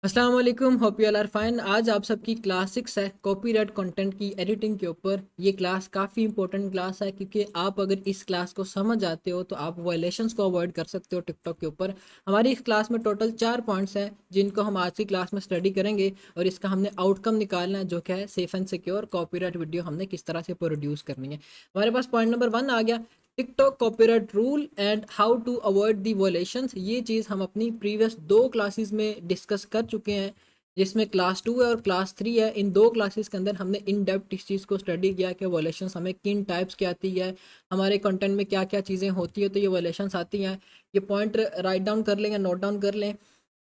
अस्सलाम वालेकुम, hope you all are fine. आज आप सबकी क्लास 6 है कॉपीराइट कंटेंट की एडिटिंग के ऊपर। ये क्लास काफ़ी इंपॉर्टेंट क्लास है क्योंकि आप अगर इस क्लास को समझ आते हो तो आप वायलेशंस को अवॉइड कर सकते हो टिकटॉक के ऊपर। हमारी इस क्लास में टोटल 4 पॉइंट्स हैं जिनको हम आज की क्लास में स्टडी करेंगे और इसका हमने आउटकम निकालना है जो क्या है safe and secure copyright video हमने किस तरह से प्रोड्यूस करनी है। हमारे पास पॉइंट नंबर 1 आ गया, TikTok copyright rule and how to avoid the violations. ये चीज़ हम अपनी प्रीवियस 2 क्लासेस में डिस्कस कर चुके हैं, जिसमें क्लास 2 है और क्लास 3 है। इन 2 क्लासेस के अंदर हमने इन डेप्थ इस चीज़ को स्टडी किया कि वॉयलेशंस हमें किन टाइप्स की आती है, हमारे कंटेंट में क्या क्या चीज़ें होती है तो ये वॉयलेशंस आती हैं। ये पॉइंट राइट डाउन कर लें या नोट डाउन कर लें।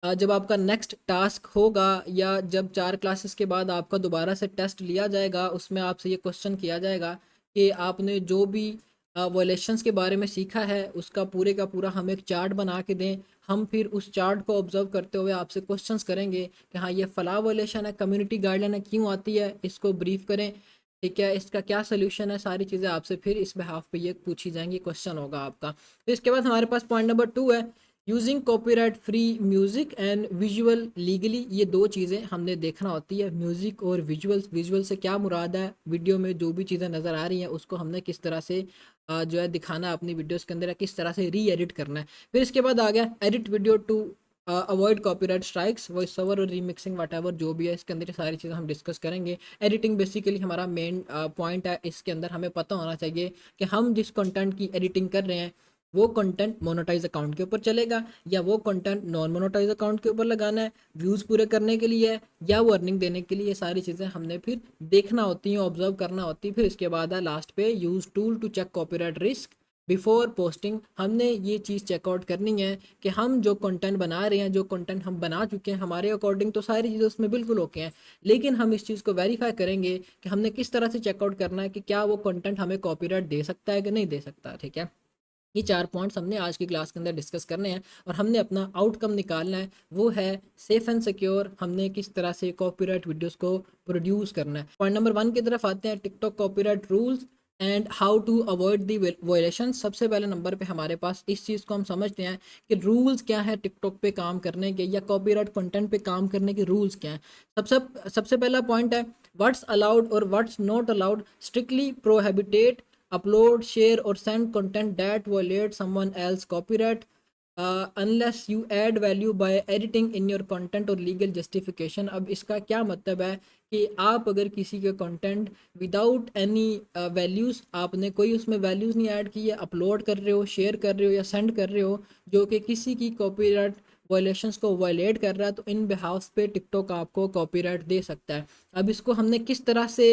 जब आपका नेक्स्ट टास्क होगा या जब 4 क्लासेस के बाद आपका दोबारा से टेस्ट लिया जाएगा, उसमें आपसे ये क्वेश्चन किया जाएगा कि आपने जो भी वॉयलेशंस के बारे में सीखा है उसका पूरे का पूरा हमें एक चार्ट बना के दें। हम फिर उस चार्ट को ऑब्जर्व करते हुए आपसे क्वेश्चंस करेंगे कि हाँ ये फ़लाँ वॉयलेशन है, कम्युनिटी गाइडलाइन है, क्यों आती है, इसको ब्रीफ करें, ठीक है, इसका क्या सोल्यूशन है। सारी चीज़ें आपसे फिर इस बिहाफ पे ये पूछी जाएंगी, क्वेश्चन होगा आपका। फिर इसके बाद हमारे पास पॉइंट नंबर 2 है, using copyright free music and visual legally. ये दो चीज़ें हमने देखना होती है, म्यूज़िक और विजुअल। विजुअल से क्या मुराद है, वीडियो में जो भी चीज़ें नज़र आ रही हैं उसको हमने किस तरह से जो है दिखाना है अपनी वीडियोस के अंदर, या किस तरह से री एडिट करना है। फिर इसके बाद आ गया edit video to avoid copyright strikes, voice over और रीमिक्सिंग वट एवर जो भी है इसके अंदर ये सारी चीज़ें हम डिस्कस करेंगे। एडिटिंग बेसिकली हमारा मेन पॉइंट है। इसके अंदर हमें पता होना चाहिए कि हम जिस कंटेंट की एडिटिंग कर रहे हैं वो कंटेंट मोनेटाइज अकाउंट के ऊपर चलेगा या वो कंटेंट नॉन मोनेटाइज अकाउंट के ऊपर लगाना है, व्यूज़ पूरे करने के लिए है या वो अर्निंग देने के लिए। ये सारी चीज़ें हमने फिर देखना होती हैं, ऑब्जर्व करना होती है। फिर इसके बाद है लास्ट पे use tool to check copyright risk before posting. हमने ये चीज़ चेकआउट करनी है कि हम जो कंटेंट बना रहे हैं, जो कंटेंट हम बना चुके हैं, हमारे अकॉर्डिंग तो सारी चीज़ें उसमें बिल्कुल ओके हैं, लेकिन हम इस चीज़ को वेरीफाई करेंगे कि हमने किस तरह से चेकआउट करना है कि क्या वो कंटेंट हमें कॉपीराइट दे सकता है कि नहीं दे सकता। ठीक है, ये 4 पॉइंट्स हमने आज की क्लास के अंदर डिस्कस करने हैं और हमने अपना आउटकम निकालना है, वो है सेफ एंड सिक्योर हमने किस तरह से कॉपीराइट वीडियोस को प्रोड्यूस करना है। पॉइंट नंबर 1 की तरफ आते हैं, TikTok copyright rules and how to avoid the violation. सबसे पहले नंबर पे हमारे पास इस चीज़ को हम समझते हैं कि रूल्स क्या है टिकटॉक पे काम करने के या कॉपीराइट कंटेंट पे काम करने के रूल्स क्या हैं। सबसे सबसे पहला पॉइंट है, व्हाट्स अलाउड और what's not allowed. Strictly prohibited upload, share or send content that violate someone else copyright unless you add value by editing in your content और legal justification। अब इसका क्या मतलब है कि आप अगर किसी के कंटेंट विदाउट एनी वैल्यूज़, आपने कोई उसमें वैल्यूज़ नहीं ऐड की है, अपलोड कर रहे हो, शेयर कर रहे हो या सेंड कर रहे हो जो कि किसी की कॉपीराइट वायलेशंस को वायलेट कर रहा है, तो इन बिहाफ पे टिकटॉक आपको कॉपीराइट दे सकता है। अब इसको हमने किस तरह से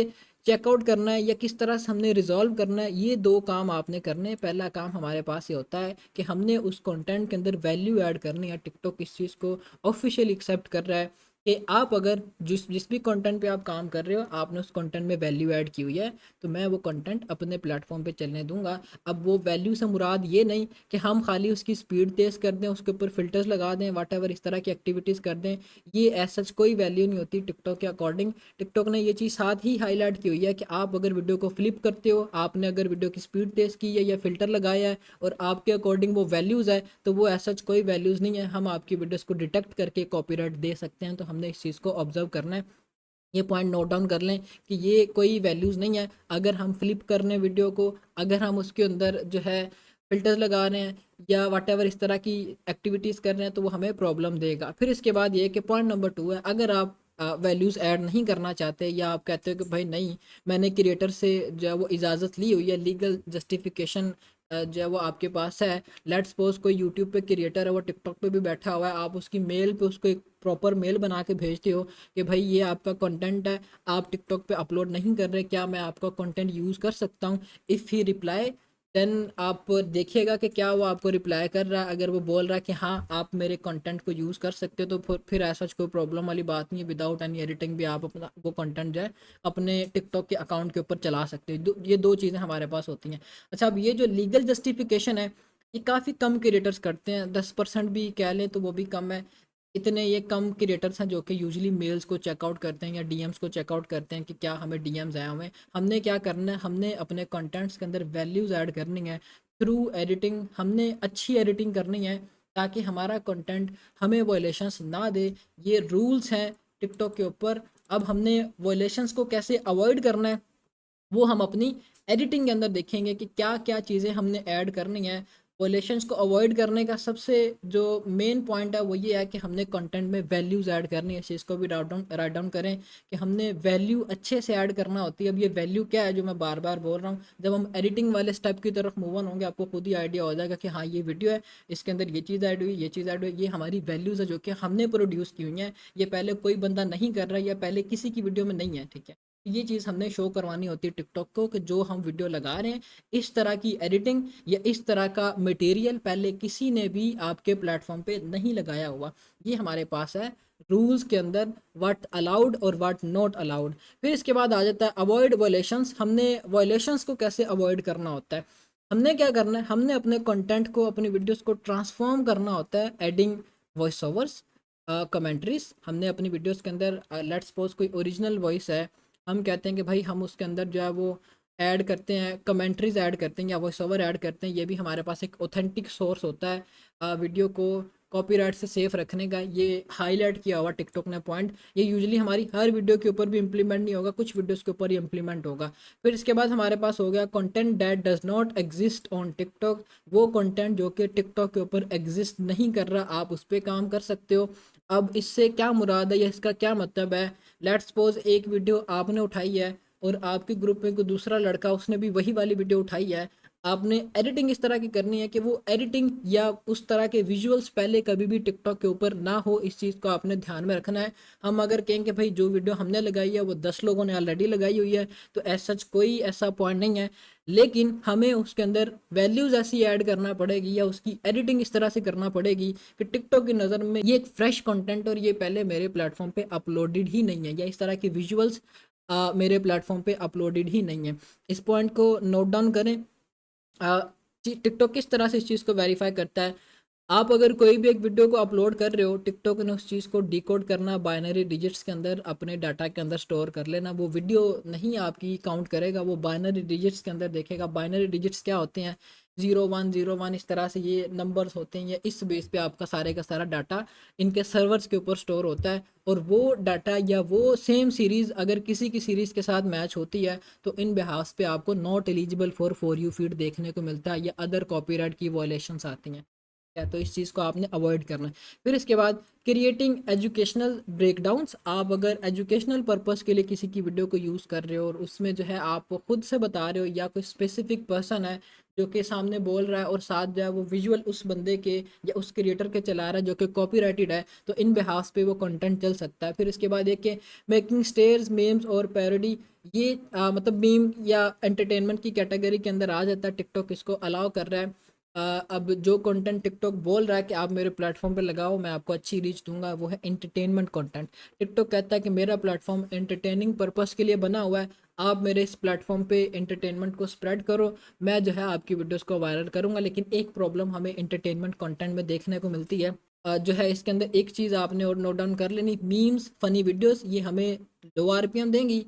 चेकआउट करना है या किस तरह से हमने रिजॉल्व करना है, ये दो काम आपने करने हैं। पहला काम हमारे पास ये होता है कि हमने उस कंटेंट के अंदर वैल्यू ऐड करनी है। टिकटॉक इस चीज़ को ऑफिशियली एक्सेप्ट कर रहा है कि आप अगर जिस जिस भी कंटेंट पे आप काम कर रहे हो आपने उस कंटेंट में वैल्यू ऐड की हुई है, तो मैं वो कंटेंट अपने प्लेटफॉर्म पे चलने दूंगा। अब वो वैल्यू से मुराद ये नहीं कि हम खाली उसकी स्पीड तेज़ कर दें, उसके ऊपर फिल्टर्स लगा दें, वाट एवर इस तरह की एक्टिविटीज़ कर दें, ये ऐसा कोई वैल्यू नहीं होती टिकटॉक के अकॉर्डिंग। टिकटॉक ने ये चीज़ साथ ही हाईलाइट की हुई है कि आप अगर वीडियो को फ्लिप करते हो, आपने अगर वीडियो की स्पीड तेज़ की है या फिल्टर लगाया है और आपके अकॉर्डिंग वो वैल्यूज़ है, तो वो ऐसा कोई वैल्यूज़ नहीं है, हम आपकी वीडियोस को डिटेक्ट करके कॉपीराइट दे सकते हैं। तो हमने इस चीज़ को ऑब्जर्व करना है। ये पॉइंट नोट डाउन कर लें कि ये कोई वैल्यूज़ नहीं है। अगर हम फ्लिप कर रहे हैं वीडियो को, अगर हम उसके अंदर जो है फ़िल्टर्स लगा रहे हैं या वट एवर इस तरह की एक्टिविटीज़ कर रहे हैं, तो वो हमें प्रॉब्लम देगा। फिर इसके बाद ये कि पॉइंट नंबर 2 है, अगर आप वैल्यूज़ ऐड नहीं करना चाहते या आप कहते हो कि भाई नहीं, मैंने क्रिएटर से जो है वो इजाज़त ली हुई है, लीगल जस्टिफिकेशन जो है वो आपके पास है। लेट्स सपोज कोई यूट्यूब पे क्रिएटर है, वो टिकटॉक पे भी बैठा हुआ है, आप उसकी मेल पे उसको एक प्रॉपर मेल बना के भेजते हो कि भाई ये आपका कंटेंट है, आप टिकटॉक पे अपलोड नहीं कर रहे, क्या मैं आपका कंटेंट यूज़ कर सकता हूँ। इफ़ ही रिप्लाई, देन आप देखिएगा कि क्या वो आपको रिप्लाई कर रहा है। अगर वो बोल रहा है कि हाँ आप मेरे कंटेंट को यूज़ कर सकते हो, तो फिर ऐसा कोई प्रॉब्लम वाली बात नहीं है। विदाउट एनी एडिटिंग भी आप अपना वो कंटेंट जो है अपने टिकटॉक के अकाउंट के ऊपर चला सकते हो। ये दो चीज़ें हमारे पास होती हैं। अच्छा, अब ये जो लीगल जस्टिफिकेशन है, ये काफ़ी कम क्रिएटर्स करते हैं, 10% भी कह लें तो वो भी कम है। इतने ये कम क्रिएटर्स हैं जो कि यूजुअली मेल्स को चेकआउट करते हैं या डीएम्स को चेकआउट करते हैं कि क्या हमें डीएम्स आए हुए हैं। हमने क्या करना है, हमने अपने कंटेंट्स के अंदर वैल्यूज़ ऐड करनी है थ्रू एडिटिंग। हमने अच्छी एडिटिंग करनी है ताकि हमारा कंटेंट हमें वायलेशंस ना दे। ये रूल्स हैं टिकटॉक के ऊपर। अब हमने वायलेशंस को कैसे अवॉइड करना है वो हम अपनी एडिटिंग के अंदर देखेंगे कि क्या क्या चीज़ें हमने ऐड करनी है। वॉलेशंस को अवॉइड करने का सबसे जो मेन पॉइंट है वो ये है कि हमने कंटेंट में वैल्यूज़ ऐड करनी है। इस चीज़ को भी राइट डाउन करें कि हमने वैल्यू अच्छे से ऐड करना होती है। अब ये वैल्यू क्या है जो मैं बार बार बोल रहा हूँ, जब हम एडिटिंग वाले स्टेप की तरफ मूव ऑन होंगे आपको खुद ही आइडिया हो जाएगा कि हाँ ये वीडियो है, इसके अंदर ये चीज़ ऐड हुई, ये चीज़ ऐड हुई, ये हमारी वैल्यूज़ है जो कि हमने प्रोड्यूस की हुई हैं। ये पहले कोई बंदा नहीं कर रहा है या पहले किसी की वीडियो में नहीं है, ठीक है। ये चीज़ हमने शो करवानी होती है टिकटॉक को कि जो हम वीडियो लगा रहे हैं इस तरह की एडिटिंग या इस तरह का मटेरियल पहले किसी ने भी आपके प्लेटफॉर्म पे नहीं लगाया हुआ। ये हमारे पास है रूल्स के अंदर, व्हाट अलाउड और व्हाट नॉट अलाउड। फिर इसके बाद आ जाता है अवॉइड वायलेशंस। हमने वायलेशंस को कैसे अवॉइड करना होता है, हमने क्या करना है, हमने अपने कंटेंट को, अपनी वीडियोस को ट्रांसफॉर्म करना होता है एडिंग वॉइस ओवर्स, कमेंट्रीज। हमने अपनी वीडियोस के अंदर लेट्स सपोज कोई ओरिजिनल वॉइस है, हम कहते हैं कि भाई हम उसके अंदर जो है वो ऐड करते हैं, कमेंट्रीज ऐड करते हैं या वॉइस ओवर ऐड करते हैं। ये भी हमारे पास एक ऑथेंटिक सोर्स होता है वीडियो को कॉपीराइट से सेफ रखने का। ये हाईलाइट किया हुआ टिकटॉक ने पॉइंट। ये यूजुअली हमारी हर वीडियो के ऊपर भी इंप्लीमेंट नहीं होगा, कुछ वीडियोस के ऊपर ही इंप्लीमेंट होगा। फिर इसके बाद हमारे पास हो गया content that does not exist on TikTok. वो कंटेंट जो कि टिकटॉक के ऊपर एग्जिस्ट नहीं कर रहा, आप उस पर काम कर सकते हो। अब इससे क्या मुराद है या इसका क्या मतलब है, लेट्स सपोज एक वीडियो आपने उठाई है और आपके ग्रुप में कोई दूसरा लड़का उसने भी वही वाली वीडियो उठाई है। आपने एडिटिंग इस तरह की करनी है कि वो एडिटिंग या उस तरह के विजुअल्स पहले कभी भी टिकटॉक के ऊपर ना हो। इस चीज़ को आपने ध्यान में रखना है। हम अगर कहें कि भाई जो वीडियो हमने लगाई है वो 10 लोगों ने ऑलरेडी लगाई हुई है तो ऐसा कोई ऐसा पॉइंट नहीं है, लेकिन हमें उसके अंदर वैल्यूज़ ऐसी ऐड करना पड़ेगी या उसकी एडिटिंग इस तरह से करना पड़ेगी कि टिकटॉक की नज़र में ये एक फ्रेश कंटेंट और ये पहले मेरे प्लेटफॉर्म पे अपलोडेड ही नहीं है या इस तरह के विजुअल्स मेरे प्लेटफॉर्म पे अपलोडेड ही नहीं है। इस पॉइंट को नोट डाउन करें। टिकटॉक किस तरह से इस चीज़ को वेरीफाई करता है, आप अगर कोई भी एक वीडियो को अपलोड कर रहे हो, टिकटॉक ने उस चीज़ को डिकोड करना, बाइनरी डिजिट्स के अंदर अपने डाटा के अंदर स्टोर कर लेना। वो वीडियो नहीं आपकी काउंट करेगा, वो बाइनरी डिजिट्स के अंदर देखेगा। बाइनरी डिजिट्स क्या होते हैं, 0101 इस तरह से ये नंबर्स होते हैं। या इस बेस पे आपका सारे का सारा डाटा इनके सर्वर्स के ऊपर स्टोर होता है। और वो डाटा या वो सेम सीरीज़ अगर किसी की सीरीज़ के साथ मैच होती है तो इन बिहास पे आपको not eligible for you feed देखने को मिलता है या अदर कॉपीराइट की वॉयलेशंस आती हैं। तो इस चीज़ को आपने अवॉइड करना है। फिर इसके बाद क्रिएटिंग एजुकेशनल ब्रेकडाउन्स। आप अगर एजुकेशनल पर्पस के लिए किसी की वीडियो को यूज़ कर रहे हो और उसमें जो है आप खुद से बता रहे हो या कोई स्पेसिफिक पर्सन है जो कि सामने बोल रहा है और साथ जो है वो विजुअल उस बंदे के या उस क्रिएटर के चला रहा है जो कि कॉपीराइटेड है, तो इन बिहाफ पे वो कंटेंट चल सकता है। फिर इसके बाद एक के मेकिंग स्टेयर्स मेम्स और पैरोडी। ये मतलब मीम या एंटरटेनमेंट की कैटेगरी के अंदर आ जाता है। टिकटॉक इसको अलाउ कर रहा है। अब जो कंटेंट टिकटॉक बोल रहा है कि आप मेरे प्लेटफॉर्म पे लगाओ, मैं आपको अच्छी रीच दूंगा, वो है एंटरटेनमेंट कंटेंट। टिकटॉक कहता है कि मेरा प्लेटफॉर्म एंटरटेनिंग पर्पस के लिए बना हुआ है, आप मेरे इस प्लेटफॉर्म पे एंटरटेनमेंट को स्प्रेड करो, मैं जो है आपकी वीडियोस को वायरल करूंगा। लेकिन एक प्रॉब्लम हमें एंटरटेनमेंट कंटेंट में देखने को मिलती है, जो है इसके अंदर एक चीज़ आपने और नोट डाउन कर लेनी, मीम्स फनी वीडियोस ये हमें लो आरपीएम देंगी।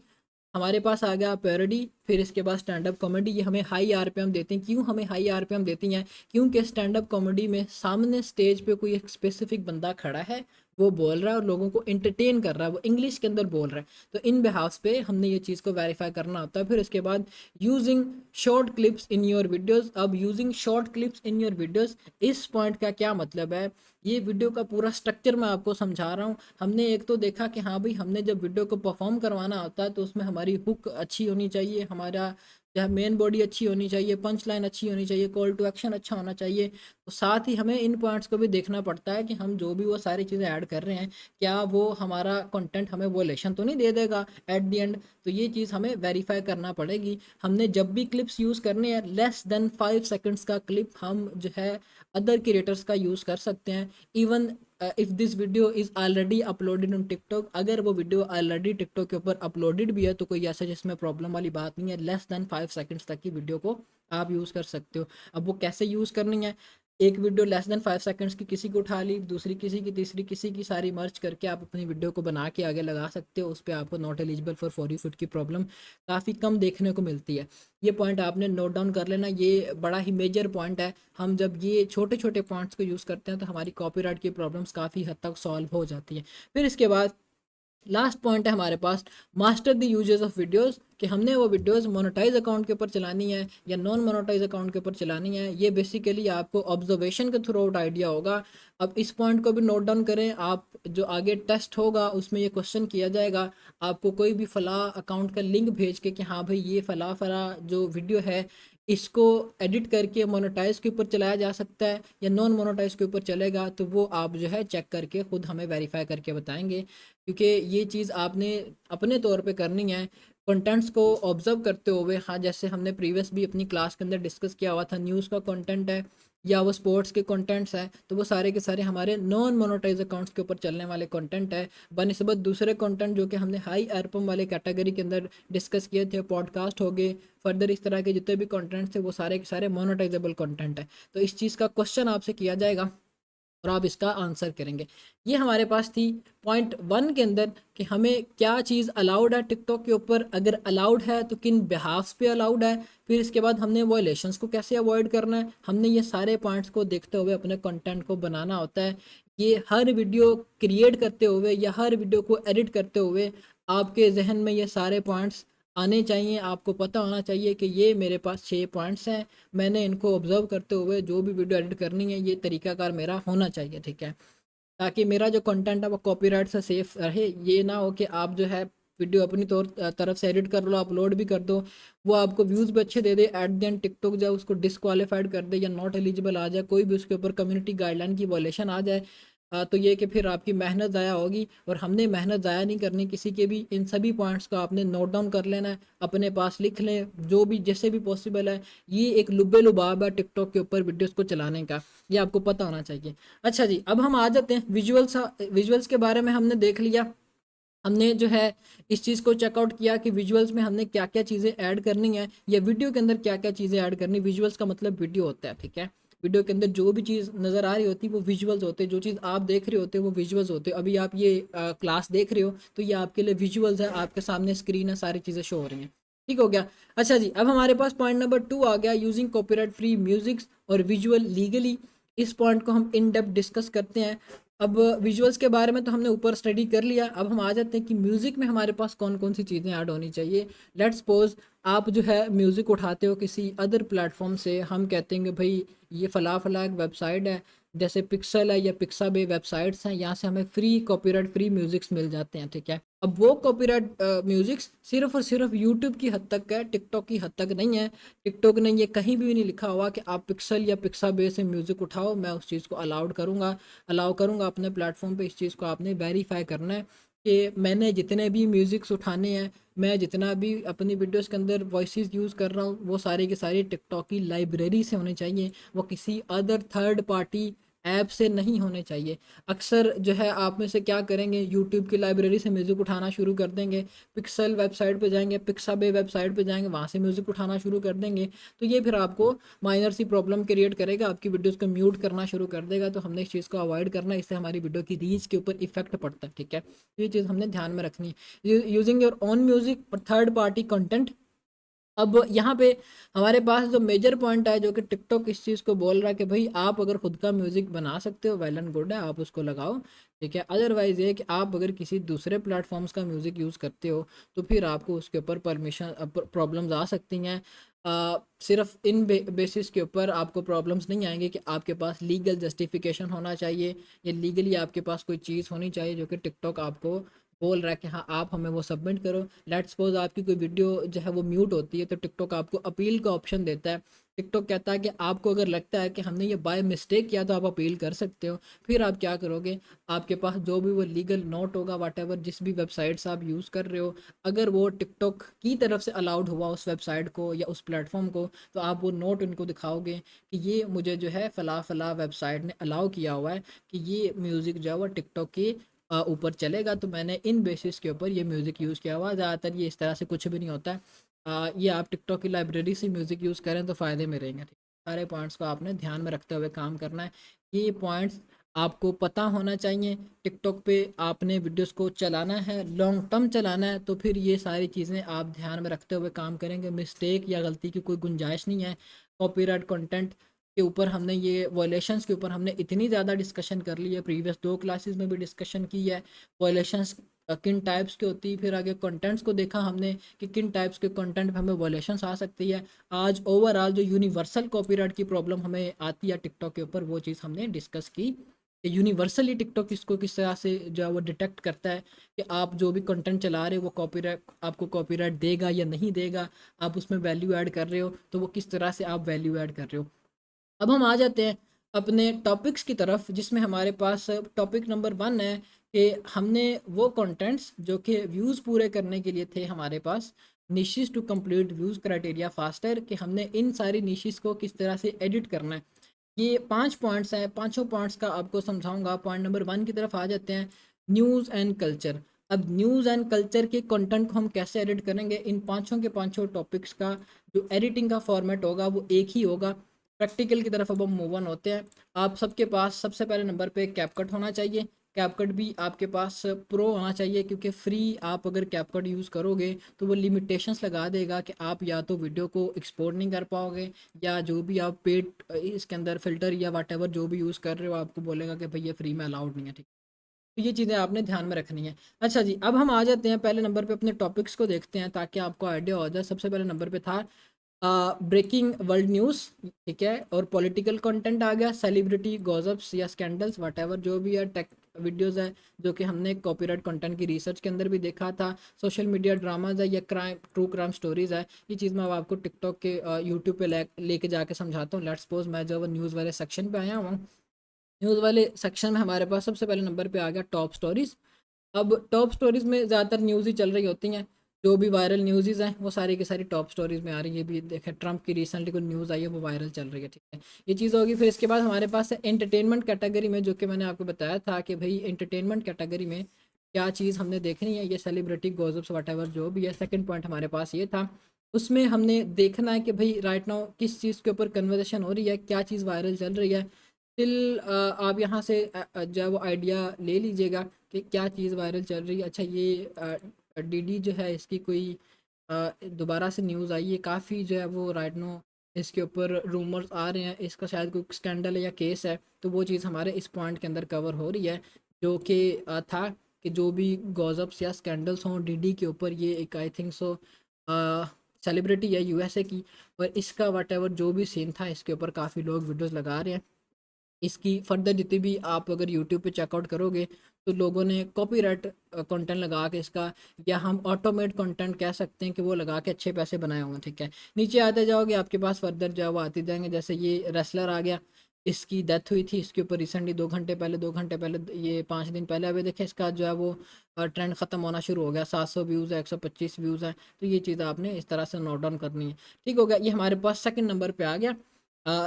हमारे पास आ गया पैरोडी, फिर इसके बाद स्टैंड अप कॉमेडी, ये हमें हाई आरपीएम देती हैं। क्यों हमें हाई आरपीएम देती हैं, क्योंकि स्टैंड अप कॉमेडी में सामने स्टेज पे कोई एक स्पेसिफिक बंदा खड़ा है, वो बोल रहा है और लोगों को एंटरटेन कर रहा है, वो इंग्लिश के अंदर बोल रहा है। तो इन बिहाफ पे हमने ये चीज़ को वेरीफाई करना होता है। फिर इसके बाद using short clips in your videos. अब using short clips in your videos, इस पॉइंट का क्या मतलब है, ये वीडियो का पूरा स्ट्रक्चर मैं आपको समझा रहा हूँ। हमने एक तो देखा कि हाँ भाई हमने जब वीडियो को परफॉर्म करवाना होता है तो उसमें हमारी हुक अच्छी होनी चाहिए, हमारा जो है मेन बॉडी अच्छी होनी चाहिए, पंच लाइन अच्छी होनी चाहिए, कॉल टू एक्शन अच्छा होना चाहिए। तो साथ ही हमें इन पॉइंट्स को भी देखना पड़ता है कि हम जो भी वो सारी चीज़ें ऐड कर रहे हैं क्या वो हमारा कंटेंट हमें वोलेशन तो नहीं दे देगा एट द एंड। तो ये चीज़ हमें वेरीफाई करना पड़ेगी। हमने जब भी क्लिप्स यूज़ करने हैं लेस देन 5 सेकंड्स का क्लिप हम जो है अदर क्रिएटर्स का यूज़ कर सकते हैं। Even if this video is already uploaded on TikTok, अगर वो वीडियो ऑलरेडी टिकटॉक के ऊपर अपलोडेड भी है तो कोई ऐसा जिसमें प्रॉब्लम वाली बात नहीं है। लेस देन 5 सेकंड्स तक की वीडियो को आप यूज़ कर सकते हो। अब वो कैसे यूज़ करनी है, एक वीडियो लेस देन 5 सेकंड्स की किसी को उठा ली, दूसरी किसी की, तीसरी किसी की, सारी मर्ज करके आप अपनी वीडियो को बना के आगे लगा सकते हो। उस पे आपको not eligible for for you feed की प्रॉब्लम काफ़ी कम देखने को मिलती है। ये पॉइंट आपने नोट डाउन कर लेना, ये बड़ा ही मेजर पॉइंट है। हम जब ये छोटे-छोटे पॉइंट्स को यूज़ करते हैं तो हमारी कॉपीराइट की प्रॉब्लम्स काफ़ी हद तक सॉल्व हो जाती हैं। फिर इसके बाद लास्ट पॉइंट है हमारे पास, master the uses of videos, कि हमने वो वीडियोस मोनेटाइज अकाउंट के ऊपर चलानी है या नॉन मोनेटाइज अकाउंट के ऊपर चलानी है। ये बेसिकली आपको ऑब्जर्वेशन के थ्रू आउट आइडिया होगा। अब इस पॉइंट को भी नोट डाउन करें, आप जो आगे टेस्ट होगा उसमें ये क्वेश्चन किया जाएगा, आपको कोई भी फला अकाउंट का लिंक भेज के कि हाँ भाई ये फला फला जो वीडियो है इसको एडिट करके मोनेटाइज के ऊपर चलाया जा सकता है या नॉन मोनेटाइज के ऊपर चलेगा, तो वो आप जो है चेक करके खुद हमें वेरीफाई करके बताएंगे, क्योंकि ये चीज़ आपने अपने तौर पे करनी है कंटेंट्स को ऑब्जर्व करते हुए। हाँ, जैसे हमने प्रीवियस भी अपनी क्लास के अंदर डिस्कस किया हुआ था, न्यूज़ का कंटेंट है या वो स्पोर्ट्स के कंटेंट्स हैं, तो वो सारे के सारे हमारे नॉन मोनेटाइज अकाउंट्स के ऊपर चलने वाले कंटेंट है, बनिस्बत दूसरे कंटेंट जो कि हमने हाई आरपीएम वाले कैटेगरी के अंदर डिस्कस किए थे, पॉडकास्ट हो गए, फर्दर इस तरह के जितने भी कंटेंट थे वो सारे के सारे मोनेटाइजेबल कंटेंट है। तो इस चीज़ का क्वेश्चन आपसे किया जाएगा और आप इसका आंसर करेंगे। ये हमारे पास थी पॉइंट 1 के अंदर कि हमें क्या चीज़ अलाउड है टिकटॉक के ऊपर, अगर अलाउड है तो किन बिहाफ्स पे अलाउड है। फिर इसके बाद हमने वायलेशंस को कैसे अवॉइड करना है, हमने ये सारे पॉइंट्स को देखते हुए अपने कंटेंट को बनाना होता है। ये हर वीडियो क्रिएट करते हुए या हर वीडियो को एडिट करते हुए आपके जहन में ये सारे पॉइंट्स आने चाहिए, आपको पता होना चाहिए कि ये मेरे पास 6 पॉइंट्स हैं, मैंने इनको ऑब्जर्व करते हुए जो भी वीडियो एडिट करनी है ये तरीकाकार मेरा होना चाहिए, ठीक है। ताकि मेरा जो कंटेंट है वो कॉपीराइट से सेफ रहे। ये ना हो कि आप जो है वीडियो अपनी तरफ से एडिट कर लो, अपलोड भी कर दो, वो आपको व्यूज़ भी अच्छे दे दे, एट द एंड टिकटॉक जो है उसको डिसक्वालीफाइड कर दे या नॉट एलिजिबल आ जाए, कोई भी उसके ऊपर कम्युनिटी गाइडलाइन की वॉयलेशन आ जाए, तो ये कि फिर आपकी मेहनत ज़ाया होगी। और हमने मेहनत ज़ाया नहीं करनी किसी के भी। इन सभी पॉइंट्स को आपने नोट डाउन कर लेना है, अपने पास लिख लें, जो भी जैसे भी पॉसिबल है। ये एक लुब्बे लुबाब है टिकटॉक के ऊपर वीडियोस को चलाने का, ये आपको पता होना चाहिए। अच्छा जी, अब हम आ जाते हैं विजुअल्स। विजुअल्स के बारे में हमने देख लिया, हमने जो है इस चीज़ को चेकआउट किया कि विजुअल्स में हमने क्या क्या चीज़ें ऐड करनी है या वीडियो के अंदर क्या क्या चीज़ें ऐड करनी। विजुअल्स का मतलब वीडियो होता है, ठीक है। वीडियो के अंदर जो भी चीज़ नज़र आ रही होती है वो विजुअल्स होते हैं, जो चीज़ आप देख रहे होते हैं वो विजुअल्स होते हैं। अभी आप ये क्लास देख रहे हो तो ये आपके लिए विजुअल्स है, आपके सामने स्क्रीन है, सारी चीज़ें शो हो रही हैं, ठीक हो गया। अच्छा जी, अब हमारे पास पॉइंट नंबर 2 आ गया, यूजिंग कॉपीराइट फ्री म्यूजिक और विजुअल लीगली। इस पॉइंट को हम इन डेप्थ डिस्कस करते हैं। अब विजुअल्स के बारे में तो हमने ऊपर स्टडी कर लिया, अब हम आ जाते हैं कि म्यूज़िक में हमारे पास कौन कौन सी चीज़ें ऐड होनी चाहिए। लेट्स सपोज आप जो है म्यूज़िक उठाते हो किसी अदर प्लेटफॉर्म से, हम कहते हैं कि भाई ये फ़ला फ़ला एक वेबसाइट है, जैसे पिक्सल है या पिक्साबे वेबसाइट्स हैं, यहाँ से हमें फ्री कॉपीराइट फ्री म्यूज़िक्स मिल जाते हैं, ठीक है। अब वो कॉपीराइट म्यूज़िक्स सिर्फ और सिर्फ यूट्यूब की हद तक है, टिकटॉक की हद तक नहीं है। टिकटॉक ने ये कहीं भी नहीं लिखा हुआ कि आप पिक्सल या पिक्साबे से म्यूज़िक उठाओ, मैं उस चीज़ को अलाउ करूँगा अपने प्लेटफॉर्म पे। इस चीज़ को आपने वेरीफाई करना है कि मैंने जितने भी म्यूज़िक्स उठाने हैं, मैं जितना भी अपनी वीडियोस के अंदर वॉइसेस यूज़ कर रहा हूँ, वो सारे के सारे टिकटॉक की लाइब्रेरी से होने चाहिए, वो किसी अदर थर्ड पार्टी ऐप से नहीं होने चाहिए। अक्सर जो है आप में से क्या करेंगे, यूट्यूब की लाइब्रेरी से म्यूज़िक उठाना शुरू कर देंगे, पिक्सल वेबसाइट पे जाएंगे, पिक्साबे वेबसाइट पे जाएंगे, वहाँ से म्यूज़िक उठाना शुरू कर देंगे। तो ये फिर आपको माइनर सी प्रॉब्लम क्रिएट करेगा, आपकी वीडियोस को म्यूट करना शुरू कर देगा। तो हमने इस चीज़ को अवॉइड करना है, इससे हमारी वीडियो की रीच के ऊपर इफेक्ट पड़ता है, ठीक है। तो ये चीज़ हमने ध्यान में रखनी है। यूजिंग योर ओन म्यूजिक और थर्ड पार्टी कंटेंट। अब यहाँ पे हमारे पास जो मेजर पॉइंट है, जो कि टिकटॉक इस चीज़ को बोल रहा है कि भाई आप अगर खुद का म्यूज़िक बना सकते हो, वेल एंड गुड है, आप उसको लगाओ, ठीक है। अदरवाइज़ ये कि आप अगर किसी दूसरे प्लेटफॉर्म्स का म्यूज़िक यूज़ करते हो तो फिर आपको उसके ऊपर परमिशन प्रॉब्लम्स आ सकती हैं। सिर्फ इन बेसिस के ऊपर आपको प्रॉब्लम्स नहीं आएंगे कि आपके पास लीगल जस्टिफिकेशन होना चाहिए या लीगली आपके पास कोई चीज़ होनी चाहिए जो कि टिकटॉक आपको बोल रहा है कि हाँ आप हमें वो सबमिट करो। लेट्स सपोज आपकी कोई वीडियो जो है वो म्यूट होती है तो टिकटॉक आपको अपील का ऑप्शन देता है। टिकटॉक कहता है कि आपको अगर लगता है कि हमने ये बाय मिस्टेक किया तो आप अपील कर सकते हो। फिर आप क्या करोगे, आपके पास जो भी वो लीगल नोट होगा, वट एवर जिस भी वेबसाइट्स आप यूज़ कर रहे हो, अगर वो टिकटॉक की तरफ से अलाउड हुआ उस वेबसाइट को या उस प्लेटफॉर्म को, तो आप वो नोट उनको दिखाओगे कि ये मुझे जो है फ़ला फ़ला वेबसाइट ने अलाउ किया हुआ है कि ये म्यूज़िक जो है वो टिकटॉक की ऊपर चलेगा, तो मैंने इन बेसिस के ऊपर ये म्यूज़िक यूज़ किया हुआ। ज़्यादातर ये इस तरह से कुछ भी नहीं होता है। ये आप टिकटॉक की लाइब्रेरी से म्यूज़िक यूज़ करें तो फ़ायदे में रहेंगे। सारे पॉइंट्स को आपने ध्यान में रखते हुए काम करना है। ये पॉइंट्स आपको पता होना चाहिए। टिकटॉक पे आपने वीडियोस को चलाना है, लॉन्ग टर्म चलाना है, तो फिर ये सारी चीज़ें आप ध्यान में रखते हुए काम करेंगे। मिस्टेक या गलती की कोई गुंजाइश नहीं है। कॉपीराइट कंटेंट के ऊपर हमने ये वायलेशंस के ऊपर हमने इतनी ज़्यादा डिस्कशन कर ली है, प्रीवियस 2 क्लासेस में भी डिस्कशन की है। वायलेशंस किन टाइप्स की होती है, फिर आगे कंटेंट्स को देखा हमने कि किन टाइप्स के कंटेंट में हमें वायलेशंस आ सकती है। आज ओवरऑल जो यूनिवर्सल कॉपीराइट की प्रॉब्लम हमें आती है टिकटॉक के ऊपर, वो चीज़ हमने डिस्कस की। यूनिवर्सली टिकटॉक इसको किस तरह से जो है वो डिटेक्ट करता है कि आप जो भी कंटेंट चला रहे हो वो कॉपीराइट आपको कॉपीराइट देगा या नहीं देगा। आप उसमें वैल्यू ऐड कर रहे हो तो वो किस तरह से आप वैल्यू ऐड कर रहे हो। अब हम आ जाते हैं अपने टॉपिक्स की तरफ, जिसमें हमारे पास टॉपिक नंबर 1 है कि हमने वो कंटेंट्स जो कि व्यूज़ पूरे करने के लिए थे हमारे पास, niches to complete views criteria faster, कि हमने इन सारी निशेस को किस तरह से एडिट करना है। ये 5 पॉइंट्स हैं, पाँचों पॉइंट्स का आपको समझाऊंगा। पॉइंट नंबर 1 की तरफ आ जाते हैं, न्यूज़ एंड कल्चर। अब न्यूज़ एंड कल्चर के कंटेंट को हम कैसे एडिट करेंगे, इन पाँचों के पाँचों टॉपिक्स का जो एडिटिंग का फॉर्मेट होगा वो एक ही होगा। प्रैक्टिकल की तरफ अब हम मूव ऑन होते हैं। आप सबके पास सबसे पहले नंबर पे कैपकट होना चाहिए। कैपकट भी आपके पास प्रो होना चाहिए, क्योंकि फ्री आप अगर कैपकट यूज़ करोगे तो वो लिमिटेशंस लगा देगा कि आप या तो वीडियो को एक्सपोर्ट नहीं कर पाओगे, या जो भी आप पेड इसके अंदर फ़िल्टर या वाट एवर जो भी यूज़ कर रहे हो आपको बोलेगा कि भाई ये फ्री में अलाउड नहीं है। ठीक, तो ये चीज़ें आपने ध्यान में रखनी है। अच्छा जी, अब हम आ जाते हैं पहले नंबर पे अपने टॉपिक्स को देखते हैं ताकि आपको आइडिया हो जाए। सबसे पहले नंबर पे था ब्रेकिंग वर्ल्ड न्यूज़, ठीक है, और पॉलिटिकल कंटेंट आ गया, सेलिब्रिटी गॉसिप्स या स्कैंडल्स वटेवर जो भी है, टेक वीडियोस है जो कि हमने कॉपीराइट कंटेंट की रिसर्च के अंदर भी देखा था, सोशल मीडिया ड्रामाज है या क्राइम ट्रू क्राइम स्टोरीज है। ये चीज़ मैं अब आपको टिकटॉक के यूट्यूब पे लेके जाके समझाता हूँ। लेट्स सपोज मैं जब न्यूज़ वाले सेक्शन पे आया हूँ, न्यूज़ वाले सेक्शन में हमारे पास सबसे पहले नंबर पे आ गया टॉप स्टोरीज। अब टॉप स्टोरीज में ज़्यादातर न्यूज़ ही चल रही होती हैं, जो भी वायरल न्यूज़ हैं वो सारी की सारी टॉप स्टोरीज में आ रही है। भी देखें, ट्रंप की रिसेंटली कोई न्यूज़ आई है वो वायरल चल रही है, ठीक है, ये चीज़ होगी। फिर इसके बाद हमारे पास है एंटरटेनमेंट कैटेगरी में, जो कि मैंने आपको बताया था कि भाई एंटरटेनमेंट कैटेगरी में क्या चीज़ हमने देखनी है, ये सेलिब्रिटी गॉसिप्स वट जो भी है। सेकेंड पॉइंट हमारे पास ये था, उसमें हमने देखना है कि भाई राइट नाउ किस चीज़ के ऊपर कन्वर्सेशन हो रही है, क्या चीज़ वायरल चल रही है। टिल आप यहाँ से जो है वो आइडिया ले लीजिएगा कि क्या चीज़ वायरल चल रही है। अच्छा, ये डीडी जो है इसकी कोई दोबारा से न्यूज़ आई है, काफ़ी जो है वो राइट नो इसके ऊपर रूमर्स आ रहे हैं, इसका शायद कोई स्कैंडल है या केस है, तो वो चीज़ हमारे इस पॉइंट के अंदर कवर हो रही है। जो कि था कि जो भी गॉसिप्स या स्कैंडल्स हों डीडी के ऊपर, ये एक आई थिंक सो सेलिब्रिटी है यूएसए की, और इसका वट जो भी सीन था इसके ऊपर काफ़ी लोग वीडियोज़ लगा रहे हैं। इसकी फर्दर जितनी भी आप अगर यूट्यूब पे चेकआउट करोगे तो लोगों ने कॉपीराइट कंटेंट लगा के इसका, या हम ऑटोमेट कंटेंट कह सकते हैं कि वो लगा के अच्छे पैसे बनाए हुए हैं, ठीक है। नीचे आते जाओगे आपके पास फर्दर जो है वो आते जाएंगे। जैसे ये रेसलर आ गया, इसकी डेथ हुई थी, इसके ऊपर रिसेंटली 2 घंटे पहले ये 5 दिन पहले अभी देखें इसका जो है वो ट्रेंड ख़त्म होना शुरू हो गया। 700 व्यूज़ है, 125 व्यूज़ हैं। तो ये चीज़ आपने इस तरह से नोट डाउन करनी है, ठीक हो गया। ये हमारे पास सेकंड नंबर पे आ गया